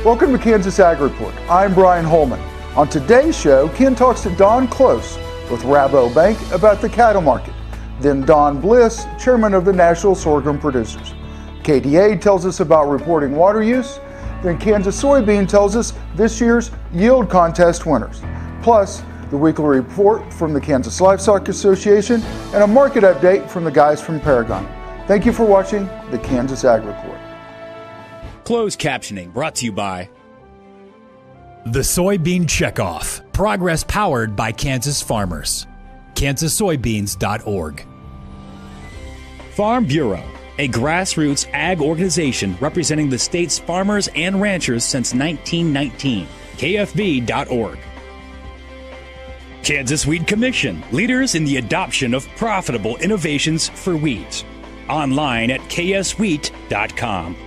Welcome to Kansas Ag Report. I'm Brian Holman. On today's show, Ken talks to Don Close with Rabobank about the cattle market. Then Don Bliss, chairman of the National Sorghum Producers. KDA tells us about reporting water use. Then Kansas Soybean tells us this year's yield contest winners. Plus, the weekly report from the Kansas Livestock Association and a market update from the guys from Paragon. Thank you for watching the Kansas Ag Report. Closed captioning brought to you by The Soybean Checkoff. Progress powered by Kansas farmers. KansasSoybeans.org. Farm Bureau, a grassroots ag organization representing the state's farmers and ranchers since 1919. KFB.org. Kansas Weed Commission, leaders in the adoption of profitable innovations for weeds. Online at kswheat.com.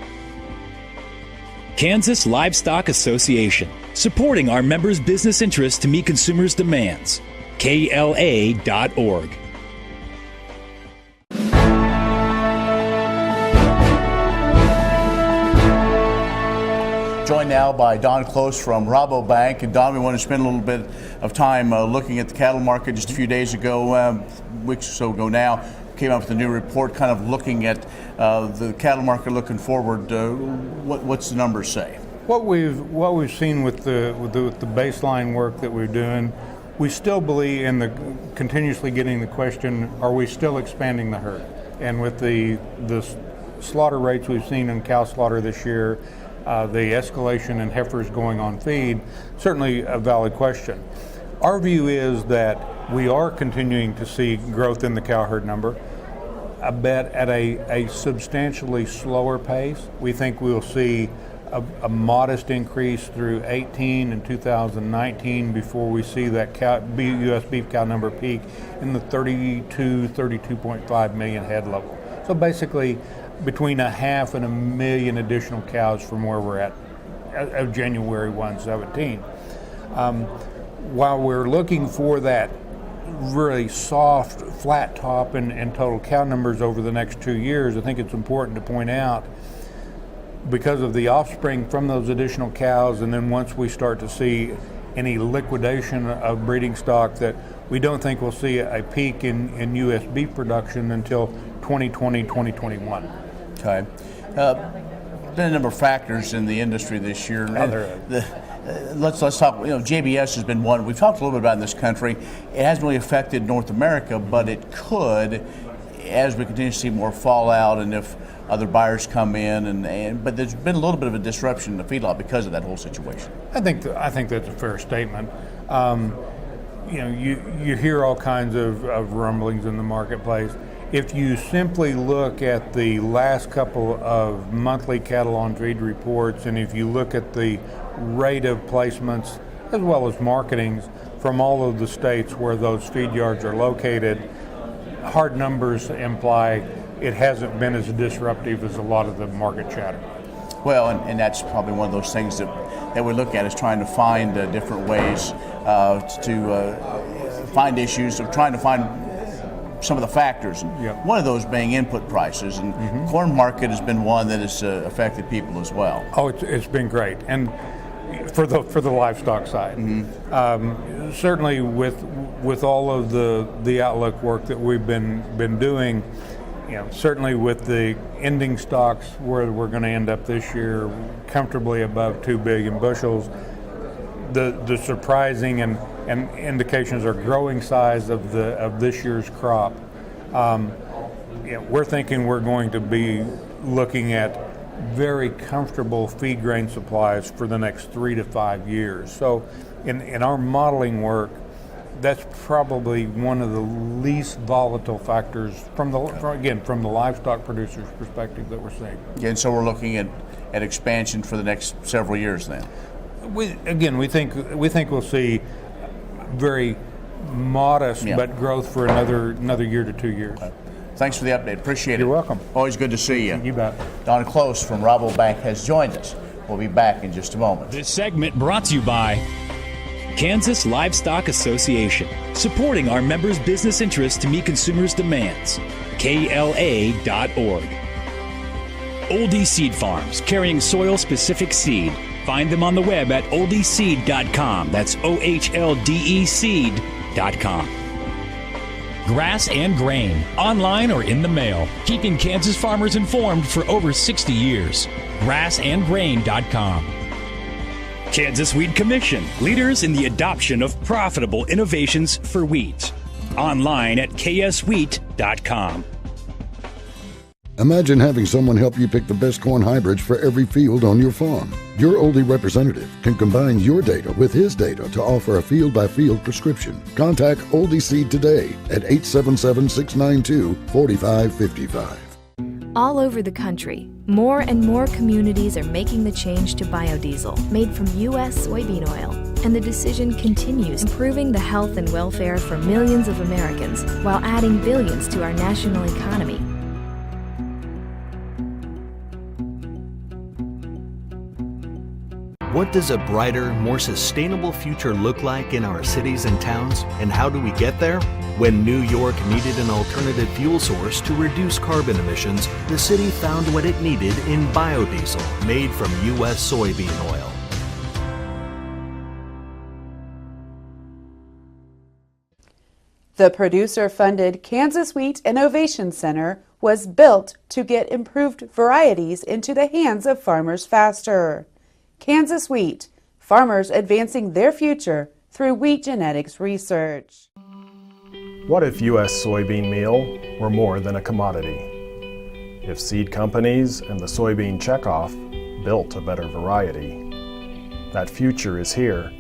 Kansas Livestock Association, supporting our members' business interests to meet consumers' demands. KLA.org. Joined now by Don Close from Rabobank. And Don, we want to spend a little bit of time looking at the cattle market. Just a few days ago, weeks or so ago now, came up with a new report kind of looking at the cattle market looking forward. What's the numbers say? What we've seen with the baseline work that we're doing, we still believe in the continuously getting the question, are we still expanding the herd? And with the slaughter rates we've seen in cow slaughter this year, the escalation in heifers going on feed, certainly a valid question. Our view is that we are continuing to see growth in the cow herd number, I bet at a substantially slower pace. We think we'll see a modest increase through 18 and 2019 before we see that U.S. beef cow number peak in the 32.5 million head level. So basically between 500,000 and 1 million additional cows from where we're at of January 1, 17. While we're looking for that really soft, flat top and total cow numbers over the next 2 years, I think it's important to point out, because of the offspring from those additional cows, and then once we start to see any liquidation of breeding stock, that we don't think we'll see a peak in U.S. beef production until 2020, 2021. Okay. Been a number of factors in the industry this year. Let's talk. JBS has been one we've talked a little bit about in this country. It hasn't really affected North America, but it could as we continue to see more fallout and if other buyers come in. But there's been a little bit of a disruption in the feedlot because of that whole situation. I think that's a fair statement. You hear all kinds of rumblings in the marketplace. If you simply look at the last couple of monthly cattle on feed reports, and if you look at the rate of placements as well as marketings from all of the states where those feed yards are located, hard numbers imply it hasn't been as disruptive as a lot of the market chatter. Well, and that's probably one of those things that we look at is trying to find different ways to find issues, of trying to find some of the factors. Yep. One of those being input prices, and corn market has been one that has affected people as well. Oh, it's been great, and for the livestock side, certainly with all of the outlook work that we've been doing. Certainly with the ending stocks where we're going to end up this year comfortably above 2 billion bushels, the surprising and indications are growing size of this year's crop. We're thinking we're going to be looking at very comfortable feed grain supplies for the next 3 to 5 years. So in our modeling work, that's probably one of the least volatile factors from the livestock producers' perspective that we're seeing. Yeah, and so we're looking at expansion for the next several years then. We think we'll see very modest but growth for another year to 2 years. Thanks for the update. Appreciate it. You're welcome. Always good to see you. You bet. Don Close from Rabobank has joined us. We'll be back in just a moment. This segment brought to you by Kansas Livestock Association, supporting our members' business interests to meet consumers' demands. KLA.org. Oldie Seed Farms, carrying soil-specific seed. Find them on the web at oldieseed.com. That's OHLDE seed.com. Grass and Grain, online or in the mail, keeping Kansas farmers informed for over 60 years. Grassandgrain.com. Kansas Wheat Commission, leaders in the adoption of profitable innovations for wheat. Online at kswheat.com. Imagine having someone help you pick the best corn hybrids for every field on your farm. Your Oldie representative can combine your data with his data to offer a field-by-field prescription. Contact Oldie Seed today at 877-692-4555. All over the country, more and more communities are making the change to biodiesel made from U.S. soybean oil. And the decision continues, improving the health and welfare for millions of Americans while adding billions to our national economy. What does a brighter, more sustainable future look like in our cities and towns, and how do we get there? When New York needed an alternative fuel source to reduce carbon emissions, the city found what it needed in biodiesel made from U.S. soybean oil. The producer-funded Kansas Wheat Innovation Center was built to get improved varieties into the hands of farmers faster. Kansas Wheat, farmers advancing their future through wheat genetics research. What if U.S. soybean meal were more than a commodity? If seed companies and the soybean checkoff built a better variety? That future is here.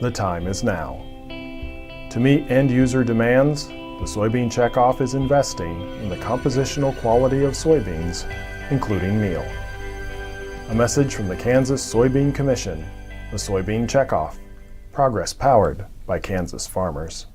The time is now. To meet end-user demands, the soybean checkoff is investing in the compositional quality of soybeans, including meal. A message from the Kansas Soybean Commission, the Soybean Checkoff, progress powered by Kansas farmers.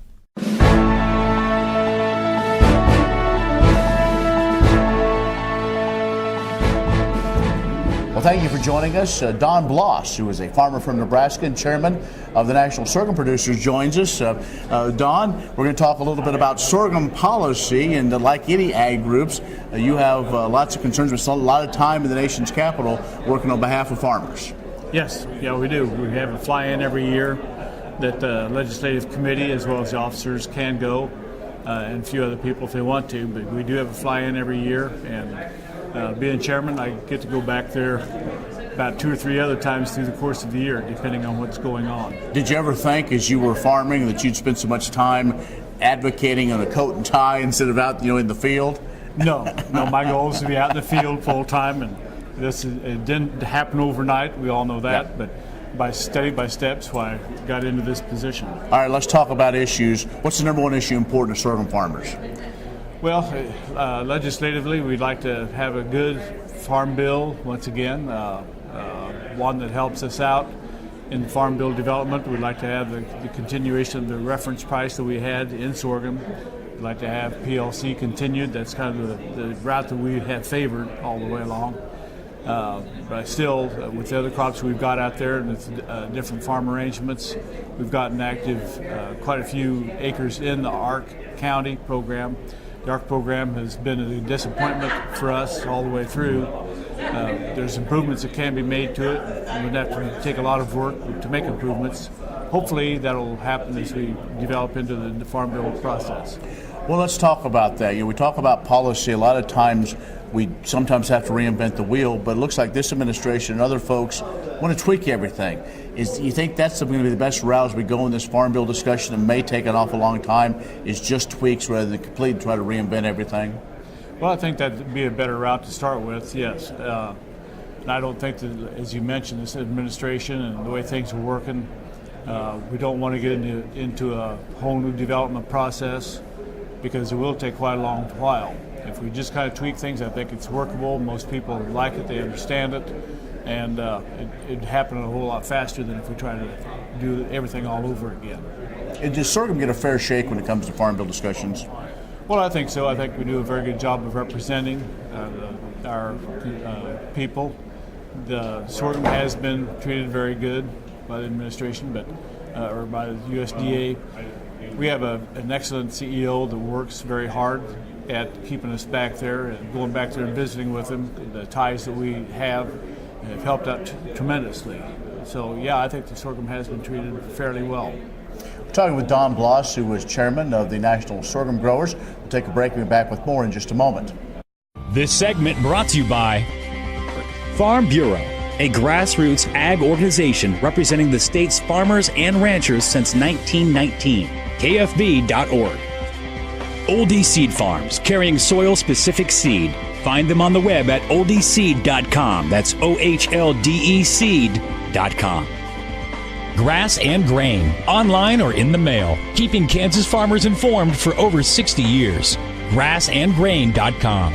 Well, thank you for joining us. Don Bloss, who is a farmer from Nebraska and chairman of the National Sorghum Producers, joins us. Don, we're going to talk a little bit about sorghum policy, and like any ag groups, you have lots of concerns. We spend a lot of time in the nation's capital working on behalf of farmers. Yes, yeah, we do. We have a fly-in every year that the legislative committee as well as the officers can go, and a few other people if they want to, but we do have a fly-in every year, and being chairman, I get to go back there about 2 or 3 other times through the course of the year, depending on what's going on. Did you ever think, as you were farming, that you'd spend so much time advocating on a coat and tie instead of out, in the field? No. My goal is to be out in the field full time, and it didn't happen overnight. We all know that, yeah. But by steps, why I got into this position. All right, let's talk about issues. What's the number one issue important to sorghum farmers? Well, legislatively, we'd like to have a good farm bill, once again, one that helps us out in farm bill development. We'd like to have the continuation of the reference price that we had in sorghum. We'd like to have PLC continued. That's kind of the route that we have favored all the way along. But still, with the other crops we've got out there and with different farm arrangements, we've gotten active quite a few acres in the ARC County program. The ARC program has been a disappointment for us all the way through. There's improvements that can be made to it. We'd have to take a lot of work to make improvements. Hopefully that'll happen as we develop into the Farm Bill process. Well, let's talk about that. We talk about policy. A lot of times we sometimes have to reinvent the wheel, but it looks like this administration and other folks want to tweak everything. Do you think that's going to be the best route as we go in this Farm Bill discussion? It may take an awful long time. Is just tweaks rather than completely try to reinvent everything? Well, I think that would be a better route to start with, yes. And I don't think that, as you mentioned, this administration and the way things are working, we don't want to get into a whole new development process because it will take quite a long while. If we just kind of tweak things, I think it's workable. Most people like it, they understand it, and it'd happen a whole lot faster than if we try to do everything all over again. Does sorghum get a fair shake when it comes to Farm Bill discussions? Well, I think so. I think we do a very good job of representing our people. The sorghum has been treated very good by the administration, or by the USDA. We have an excellent CEO that works very hard at keeping us back there and going back there and visiting with him. The ties that we have helped out tremendously. So yeah, I think the sorghum has been treated fairly well. We're talking with Don Bloss, who is chairman of the National Sorghum Growers. We'll take a break and be back with more in just a moment. This segment brought to you by Farm Bureau, a grassroots ag organization representing the state's farmers and ranchers since 1919. KFB.org. Oldie Seed Farms, carrying soil-specific seed. Find them on the web at oldieseed.com. That's OHLDE seed.com. Grass and Grain, online or in the mail, keeping Kansas farmers informed for over 60 years. Grassandgrain.com.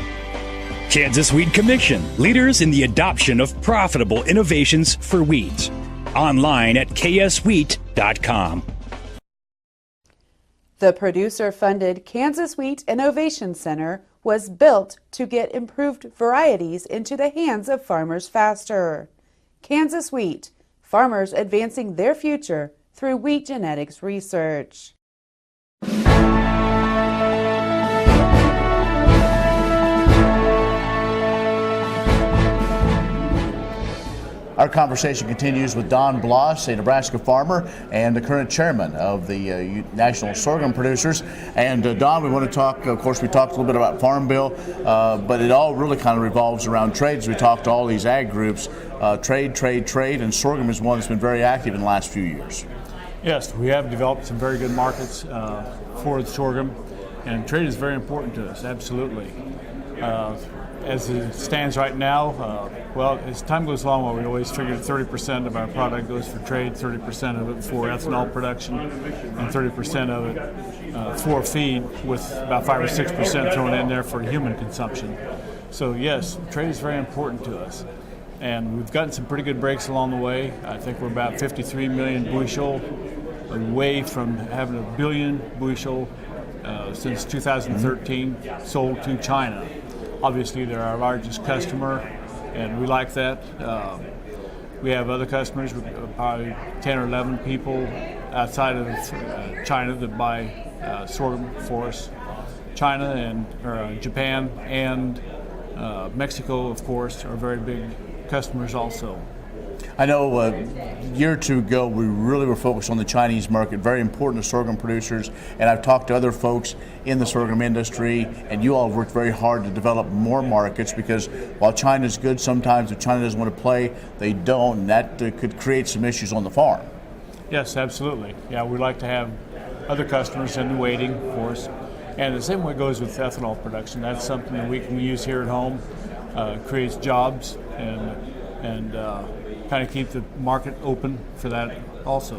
Kansas Wheat Commission, leaders in the adoption of profitable innovations for wheat. Online at kswheat.com. The producer-funded Kansas Wheat Innovation Center was built to get improved varieties into the hands of farmers faster. Kansas Wheat, farmers advancing their future through wheat genetics research. Our conversation continues with Don Bloss, a Nebraska farmer and the current chairman of the National Sorghum Producers. And Don, we want to talk, of course, we talked a little bit about Farm Bill, but it all really kind of revolves around trades. We talked to all these ag groups, trade, and sorghum is one that's been very active in the last few years. Yes, we have developed some very good markets for the sorghum, and trade is very important to us, absolutely. As it stands right now, well, as time goes along, we always figured 30% of our product goes for trade, 30% of it for ethanol production, and 30% of it for feed, with about 5 or 6% thrown in there for human consumption. So yes, trade is very important to us. And we've gotten some pretty good breaks along the way. I think we're about 53 million bushel away from having 1 billion bushel since 2013 sold to China. Obviously, they're our largest customer, and we like that. We have other customers, probably 10 or 11 people outside of China that buy sorghum for us. China and Japan and Mexico, of course, are very big customers also. I know a year or two ago we really were focused on the Chinese market, very important to sorghum producers, and I've talked to other folks in the sorghum industry, and you all have worked very hard to develop more markets, because while China's good, sometimes if China doesn't want to play, they don't, and that could create some issues on the farm. Yes, absolutely. Yeah, we like to have other customers in the waiting, of course, and the same way goes with ethanol production. That's something that we can use here at home, creates jobs, and kind of keep the market open for that also.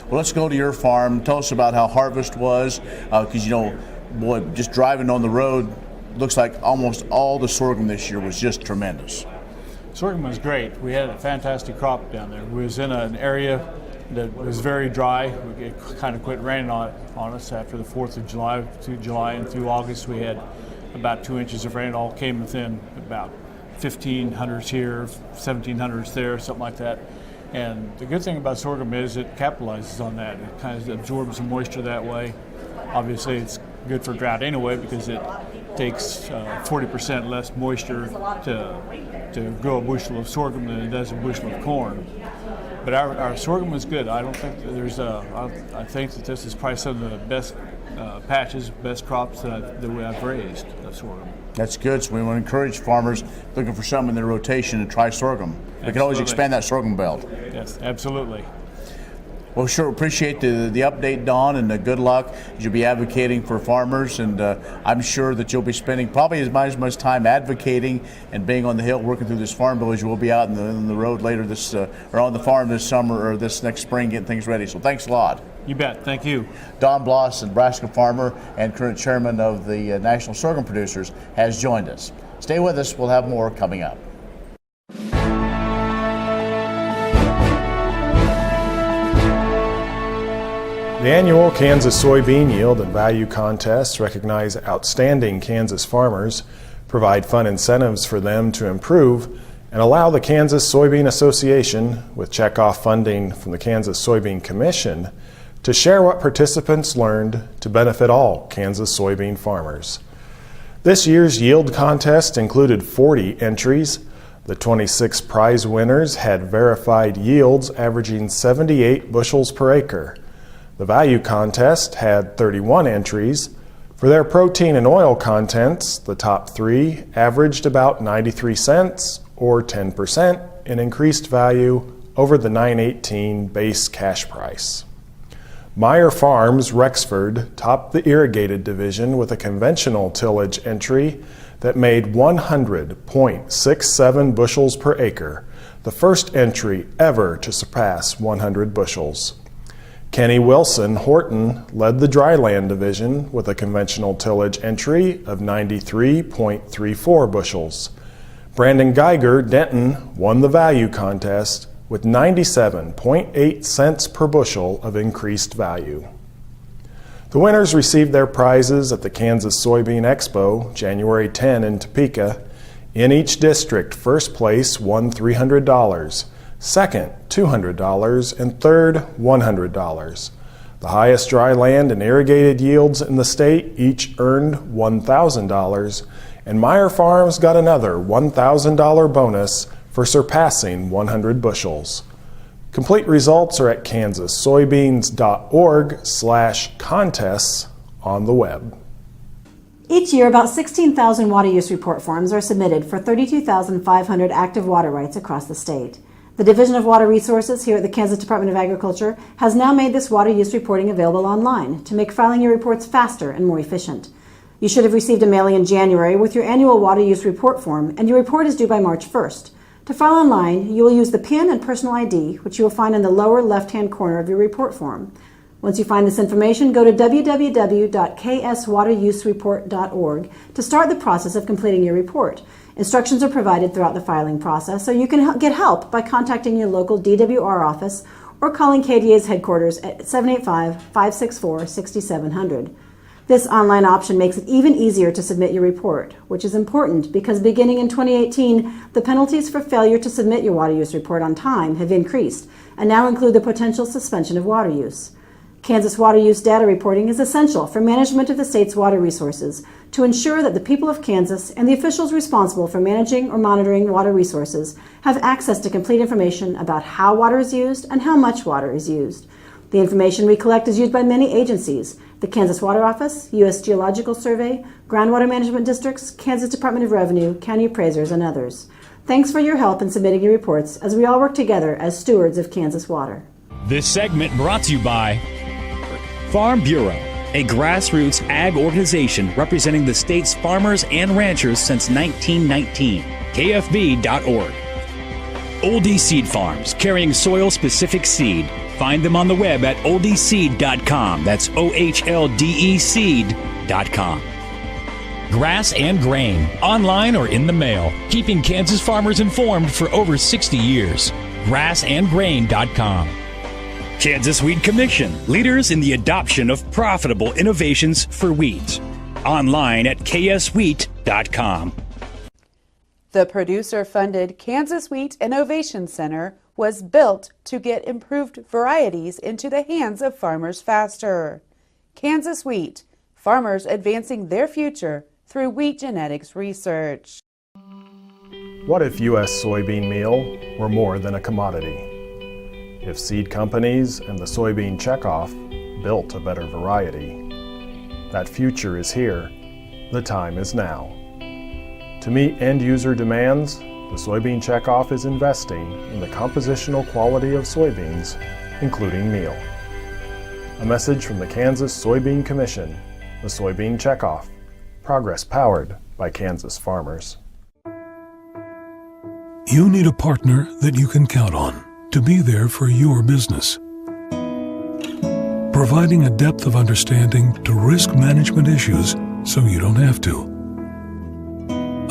Well, let's go to your farm. Tell us about how harvest was, because boy, just driving on the road, looks like almost all the sorghum this year was just tremendous. Sorghum was great. We had a fantastic crop down there. We was in an area that was very dry. It kind of quit raining on us after the 4th of July, through July and through August. We had about 2 inches of rain. It all came within about 1,500s here, 1,700s there, something like that. And the good thing about sorghum is it capitalizes on that. It kind of absorbs the moisture that way. Obviously, it's good for drought anyway, because it takes 40% less moisture to grow a bushel of sorghum than it does a bushel of corn. But our sorghum was good. I don't think that I think that this is probably some of the best patches, best crops that I've raised of sorghum. That's good. So we want to encourage farmers looking for something in their rotation to try sorghum. We can always expand that sorghum belt. Yes, absolutely. Well, sure, appreciate the update, Don, and good luck. You'll be advocating for farmers, and I'm sure that you'll be spending probably as much time advocating and being on the Hill working through this farm bill as you will be out in the road later this or on the farm this summer or this next spring getting things ready. So thanks a lot. You bet. Thank you. Don Bloss, a Nebraska farmer and current chairman of the National Sorghum Producers, has joined us. Stay with us. We'll have more coming up. The annual Kansas Soybean Yield and Value Contests recognize outstanding Kansas farmers, provide fun incentives for them to improve, and allow the Kansas Soybean Association, with checkoff funding from the Kansas Soybean Commission, to share what participants learned to benefit all Kansas soybean farmers. This year's yield contest included 40 entries. The 26 prize winners had verified yields averaging 78 bushels per acre. The value contest had 31 entries. For their protein and oil contents, the top 3 averaged about 93 cents or 10% in increased value over the $9.18 base cash price. Meyer Farms Rexford topped the irrigated division with a conventional tillage entry that made 100.67 bushels per acre, the first entry ever to surpass 100 bushels. Kenny Wilson Horton led the dryland division with a conventional tillage entry of 93.34 bushels. Brandon Geiger Denton won the value contest with 97.8 cents per bushel of increased value. The winners received their prizes at the Kansas Soybean Expo, January 10 in Topeka. In each district, first place won $300. Second, $200, and third, $100. The highest dry land and irrigated yields in the state each earned $1,000, and Meyer Farms got another $1,000 bonus for surpassing 100 bushels. Complete results are at kansassoybeans.org/contests on the web. Each year, about 16,000 water use report forms are submitted for 32,500 active water rights across the state. The Division of Water Resources here at the Kansas Department of Agriculture has now made this water use reporting available online to make filing your reports faster and more efficient. You should have received a mailing in January with your annual water use report form, and your report is due by March 1st. To file online, you will use the PIN and personal ID, which you will find in the lower left-hand corner of your report form. Once you find this information, go to www.kswaterUseReport.org to start the process of completing your report. Instructions are provided throughout the filing process, so you can get help by contacting your local DWR office or calling KDA's headquarters at 785-564-6700. This online option makes it even easier to submit your report, which is important because beginning in 2018, the penalties for failure to submit your water use report on time have increased and now include the potential suspension of water use. Kansas water use data reporting is essential for management of the state's water resources to ensure that the people of Kansas and the officials responsible for managing or monitoring water resources have access to complete information about how water is used and how much water is used. The information we collect is used by many agencies: the Kansas Water Office, U.S. Geological Survey, Groundwater Management Districts, Kansas Department of Revenue, county appraisers, and others. Thanks for your help in submitting your reports as we all work together as stewards of Kansas water. This segment brought to you by Farm Bureau, a grassroots ag organization representing the state's farmers and ranchers since 1919. KFB.org. Oldie Seed Farms, carrying soil-specific seed. Find them on the web at oldieseed.com. That's OHLDE seed.com. Grass and Grain, online or in the mail, keeping Kansas farmers informed for over 60 years. Grassandgrain.com. Kansas Wheat Commission, leaders in the adoption of profitable innovations for wheat. Online at kswheat.com. The producer-funded Kansas Wheat Innovation Center was built to get improved varieties into the hands of farmers faster. Kansas Wheat, farmers advancing their future through wheat genetics research. What if U.S. soybean meal were more than a commodity? If seed companies and the soybean checkoff built a better variety? That future is here. The time is now. To meet end-user demands, the Soybean Checkoff is investing in the compositional quality of soybeans, including meal. A message from the Kansas Soybean Commission, the Soybean Checkoff, progress powered by Kansas farmers. You need a partner that you can count on to be there for your business. Providing a depth of understanding to risk management issues so you don't have to.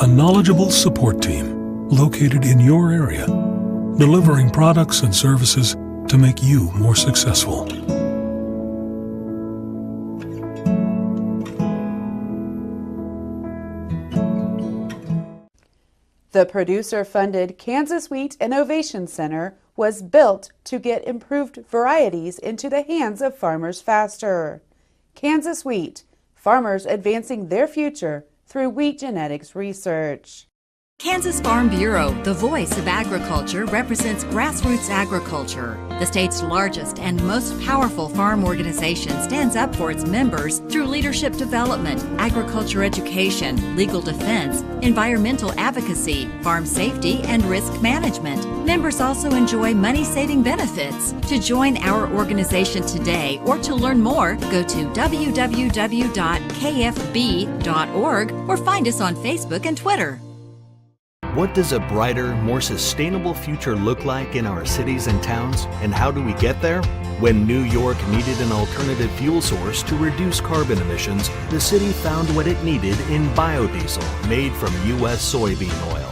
A knowledgeable support team located in your area, delivering products and services to make you more successful. The producer-funded Kansas Wheat Innovation Center was built to get improved varieties into the hands of farmers faster. Kansas Wheat, farmers advancing their future through wheat genetics research. Kansas Farm Bureau, the voice of agriculture, represents grassroots agriculture. The state's largest and most powerful farm organization stands up for its members through leadership development, agriculture education, legal defense, environmental advocacy, farm safety, and risk management. Members also enjoy money-saving benefits. To join our organization today or to learn more, go to www.kfb.org or find us on Facebook and Twitter. What does a brighter, more sustainable future look like in our cities and towns, and how do we get there? When New York needed an alternative fuel source to reduce carbon emissions, the city found what it needed in biodiesel made from U.S. soybean oil.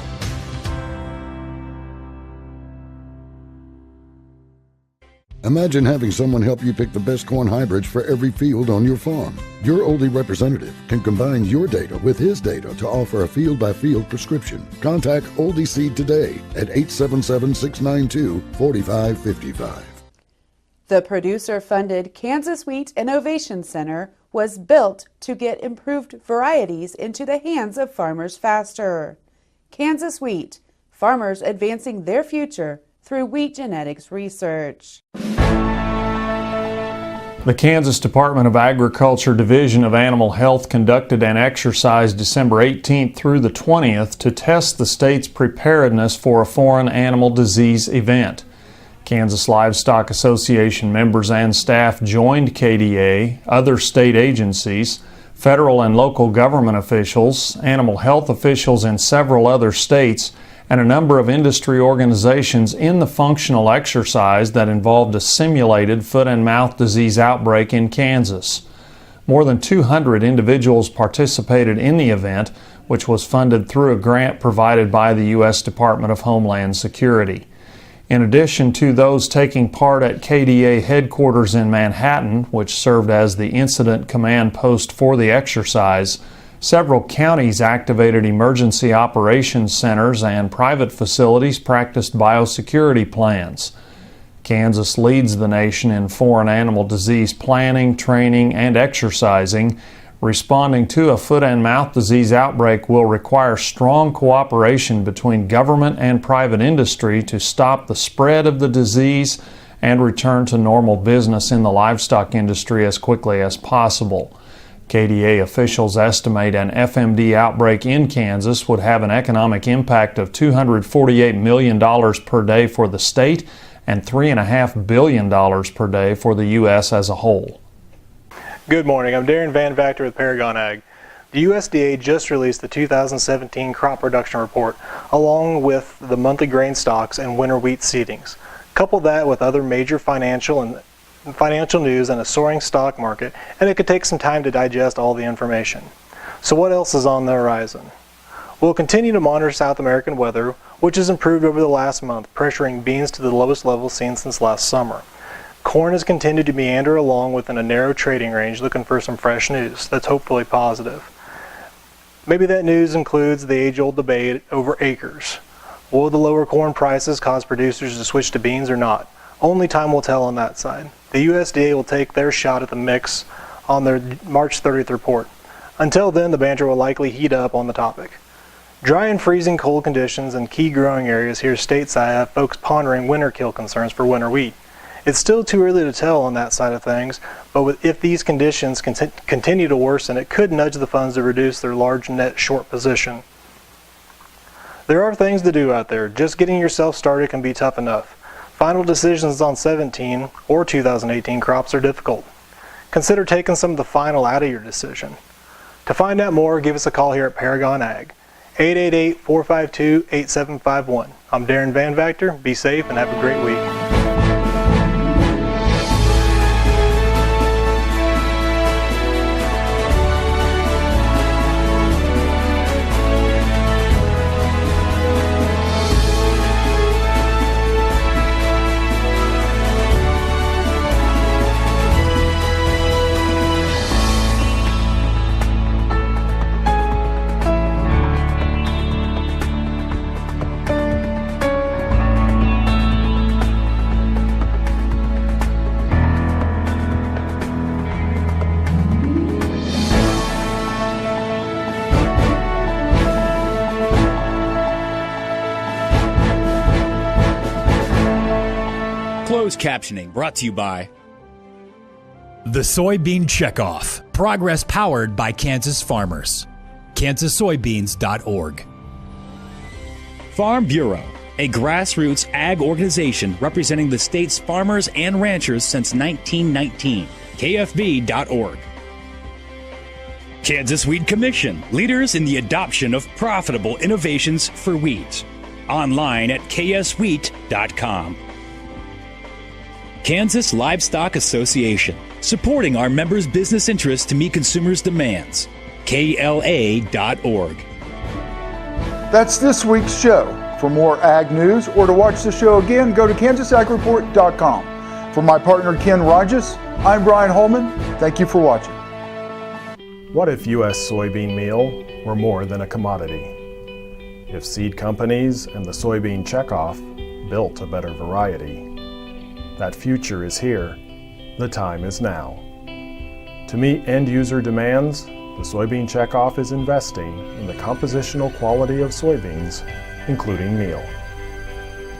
Imagine having someone help you pick the best corn hybrids for every field on your farm. Your Oldie representative can combine your data with his data to offer a field-by-field prescription. Contact Oldie Seed today at 877-692-4555. The producer-funded Kansas Wheat Innovation Center was built to get improved varieties into the hands of farmers faster. Kansas Wheat, farmers advancing their future through wheat genetics research. The Kansas Department of Agriculture Division of Animal Health conducted an exercise December 18th through the 20th to test the state's preparedness for a foreign animal disease event. Kansas Livestock Association members and staff joined KDA, other state agencies, federal and local government officials, animal health officials in several other states, and a number of industry organizations in the functional exercise that involved a simulated foot and mouth disease outbreak in Kansas. More than 200 individuals participated in the event, which was funded through a grant provided by the U.S. Department of Homeland Security. In addition to those taking part at KDA headquarters in Manhattan, which served as the incident command post for the exercise, several counties activated emergency operations centers and private facilities practiced biosecurity plans. Kansas leads the nation in foreign animal disease planning, training, and exercising. Responding to a foot and mouth disease outbreak will require strong cooperation between government and private industry to stop the spread of the disease and return to normal business in the livestock industry as quickly as possible. KDA officials estimate an FMD outbreak in Kansas would have an economic impact of $248 million per day for the state and $3.5 billion per day for the U.S. as a whole. Good morning. I'm Darren Van Vactor with Paragon Ag. The USDA just released the 2017 crop production report, along with the monthly grain stocks and winter wheat seedings. Couple that with other major financial news and a soaring stock market, and it could take some time to digest all the information. So what else is on the horizon? We'll continue to monitor South American weather, which has improved over the last month, pressuring beans to the lowest level seen since last summer. Corn has continued to meander along within a narrow trading range, looking for some fresh news that's hopefully positive. Maybe that news includes the age-old debate over acres. Will the lower corn prices cause producers to switch to beans or not? Only time will tell on that side. The USDA will take their shot at the mix on their March 30th report. Until then, the banter will likely heat up on the topic. Dry and freezing cold conditions in key growing areas here stateside have folks pondering winter kill concerns for winter wheat. It's still too early to tell on that side of things, but if these conditions continue to worsen, it could nudge the funds to reduce their large net short position. There are things to do out there. Just getting yourself started can be tough enough. Final decisions on 17 or 2018 crops are difficult. Consider taking some of the final out of your decision. To find out more, give us a call here at Paragon Ag, 888-452-8751. I'm Darren Van Vactor. Be safe and have a great week. Closed captioning brought to you by The Soybean Checkoff. Progress powered by Kansas farmers. KansasSoybeans.org. Farm Bureau, a grassroots ag organization representing the state's farmers and ranchers since 1919. KFB.org. Kansas Wheat Commission, leaders in the adoption of profitable innovations for wheat. Online at kswheat.com. Kansas Livestock Association, supporting our members' business interests to meet consumers' demands. KLA.org. That's this week's show. For more ag news or to watch the show again, go to KansasAgReport.com. For my partner Ken Rogers, I'm Brian Holman. Thank you for watching. What if U.S. soybean meal were more than a commodity? If seed companies and the soybean checkoff built a better variety? That future is here. The time is now. To meet end-user demands, the Soybean Checkoff is investing in the compositional quality of soybeans, including meal.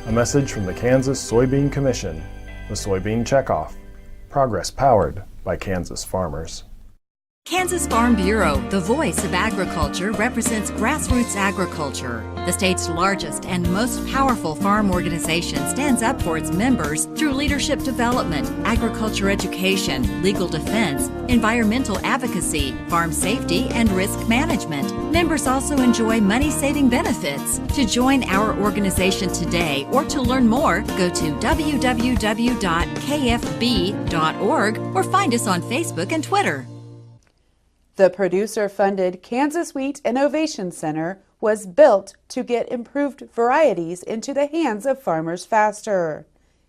A message from the Kansas Soybean Commission, the Soybean Checkoff, progress powered by Kansas farmers. Kansas Farm Bureau, the voice of agriculture, represents grassroots agriculture. The state's largest and most powerful farm organization stands up for its members through leadership development, agriculture education, legal defense, environmental advocacy, farm safety, and risk management. Members also enjoy money-saving benefits. To join our organization today or to learn more, go to www.kfb.org or find us on Facebook and Twitter. The producer-funded Kansas Wheat Innovation Center was built to get improved varieties into the hands of farmers faster.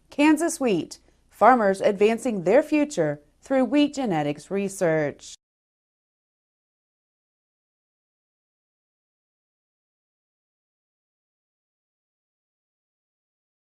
Kansas Wheat, farmers advancing their future through wheat genetics research.